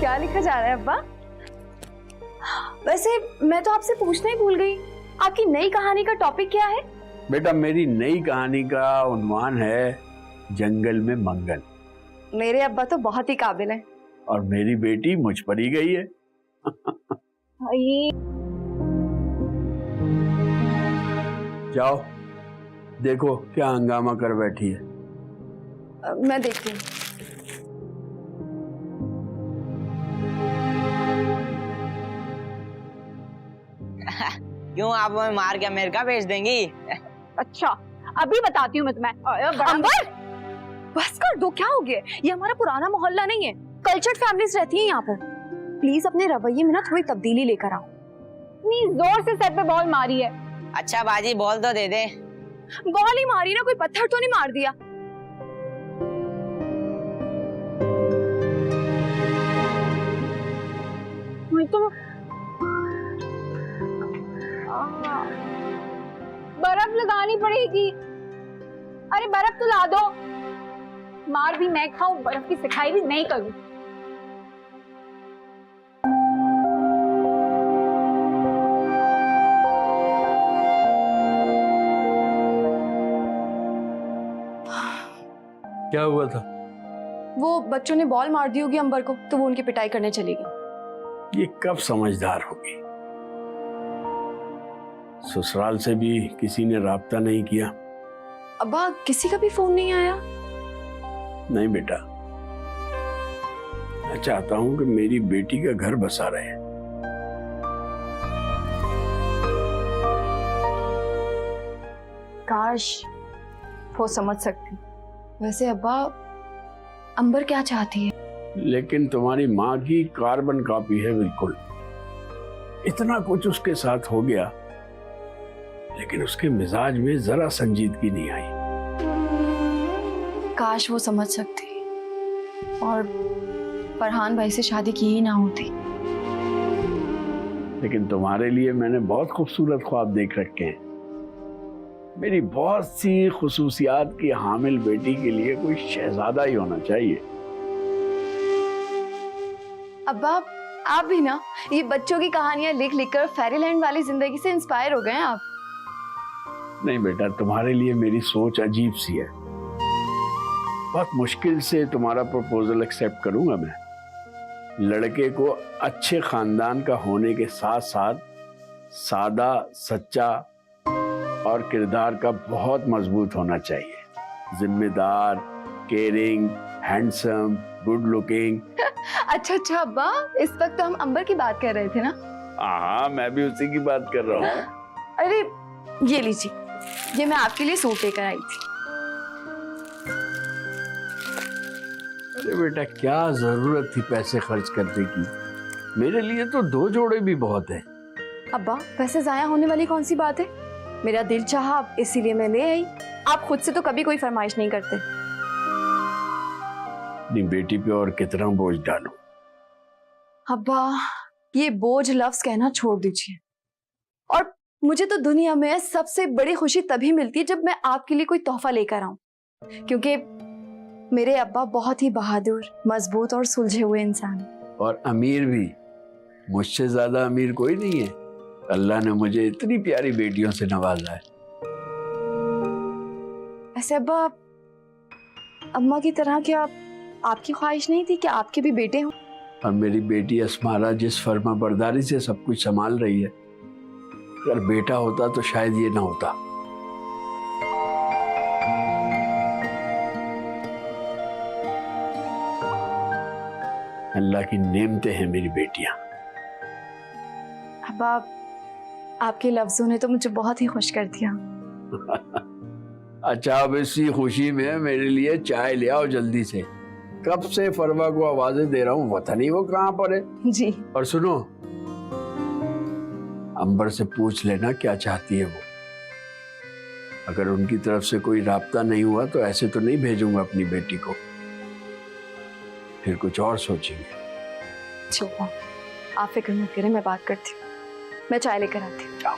क्या लिखा जा रहा है अब्बा? वैसे मैं तो आपसे पूछना ही भूल गई, आपकी नई कहानी का टॉपिक क्या है? बेटा मेरी नई कहानी का उन्वान है जंगल में मंगल। मेरे अब्बा तो बहुत ही काबिल हैं। और मेरी बेटी मुझ पर ही गई है। जाओ देखो क्या हंगामा कर बैठी है। मैं देखती हूँ। क्यों आप हमें मार के अमेरिका भेज देंगी? अच्छा अभी बताती हूँ मैं तुम्हें। अंबर बस कर दो, क्या हो गया? ये हमारा पुराना मोहल्ला नहीं है, कल्चर्ड फैमिलीज रहती हैं यहाँ पर। प्लीज अपने रवैये में ना थोड़ी तब्दीली लेकर आओ। इतनी जोर से सर पे बॉल मारी है। अच्छा बाजी बॉल तो दे दे। बॉल ही मारी ना, कोई पत्थर तो नहीं मार दिया। तो बर्फ लगानी पड़ेगी। अरे बर्फ तो ला दो। मार भी मैं खाऊं, बर्फ की सिखाई भी मैं करूं। क्या हुआ था? वो बच्चों ने बॉल मार दी होगी अंबर को, तो वो उनकी पिटाई करने चली गई। ये कब समझदार होगी? ससुराल से भी किसी ने राब्ता नहीं किया? अब्बा किसी का भी फोन नहीं आया? नहीं बेटा, मैं चाहता हूं कि मेरी बेटी का घर बसा रहे। काश वो समझ सकती। वैसे अब्बा अंबर क्या चाहती है? लेकिन तुम्हारी माँ की कार्बन कॉपी है बिल्कुल। इतना कुछ उसके साथ हो गया, लेकिन उसके मिजाज में जरा संजीदगी नहीं आई। काश वो समझ सकती और फरहान भाई से शादी की ही ना होती। लेकिन तुम्हारे लिए मैंने बहुत खूबसूरत ख्वाब देख रखे हैं। मेरी बहुत सी खुसूसियात की हामिल बेटी के लिए कोई शहजादा ही होना चाहिए। अब्बा आप भी ना ये बच्चों की कहानियां लिख लिख कर फेरीलैंड वाली जिंदगी से इंस्पायर हो गए हैं आप। नहीं बेटा, तुम्हारे लिए मेरी सोच अजीब सी है। बहुत मुश्किल से तुम्हारा प्रपोजल एक्सेप्ट करूंगा मैं। लड़के को अच्छे खानदान का होने के साथ साथ सादा, सच्चा और किरदार का बहुत मजबूत होना चाहिए। जिम्मेदार, केयरिंग, हैंडसम, गुड लुकिंग। अच्छा अब्बा, इस वक्त तो हम अंबर की बात कर रहे थे ना? हाँ, मैं भी उसी की बात कर रहा हूँ। अरे ये लीजिए, ये मैं आपके लिए सूट लेकर आई थी। अरे बेटा, क्या जरूरत थी पैसे खर्च करने की? मेरे लिए तो 2 जोड़े भी बहुत है। अब्बा पैसे जाया होने वाली कौन सी बात है? मेरा दिल चाहा इसीलिए मैं ले आई। आप खुद से तो कभी कोई फरमाइश नहीं करते। अपनी बेटी पे और कितना बोझ डालूं? अब्बा ये बोझ लफ्ज कहना छोड़ दीजिए। और मुझे तो दुनिया में सबसे बड़ी खुशी तभी मिलती है जब मैं आपके लिए कोई तोहफा लेकर आऊं, क्योंकि मेरे अब्बा बहुत ही बहादुर, मजबूत और सुलझे हुए इंसान। और अमीर भी। मुझसे ज्यादा अमीर कोई नहीं है। अल्लाह ने मुझे इतनी प्यारी बेटियों से नवाजा है। ऐसे अब्बा अम्मा की तरह क्या आपकी ख्वाहिश नहीं थी कि आपके भी बेटे हों? और मेरी बेटी अस्मारा जिस फर्मा बरदारी से सब कुछ संभाल रही है, अगर बेटा होता तो शायद ये ना होता। अल्लाह की नेमतें हैं मेरी बेटियां। अब्बा आपके लफ्जों ने तो मुझे बहुत ही खुश कर दिया। अच्छा, अब इसी खुशी में मेरे लिए चाय ले आओ जल्दी से। कब से फरमा को आवाजें दे रहा हूँ, पता नहीं वो कहाँ पर है। जी। और सुनो, अंबर से पूछ लेना क्या चाहती है वो। अगर उनकी तरफ से कोई राब्ता नहीं हुआ तो ऐसे तो नहीं भेजूंगा अपनी बेटी को, फिर कुछ और सोचेंगे। चलो आप फिक्र मत करें, मैं बात करती हूँ। मैं चाय लेकर आती हूँ।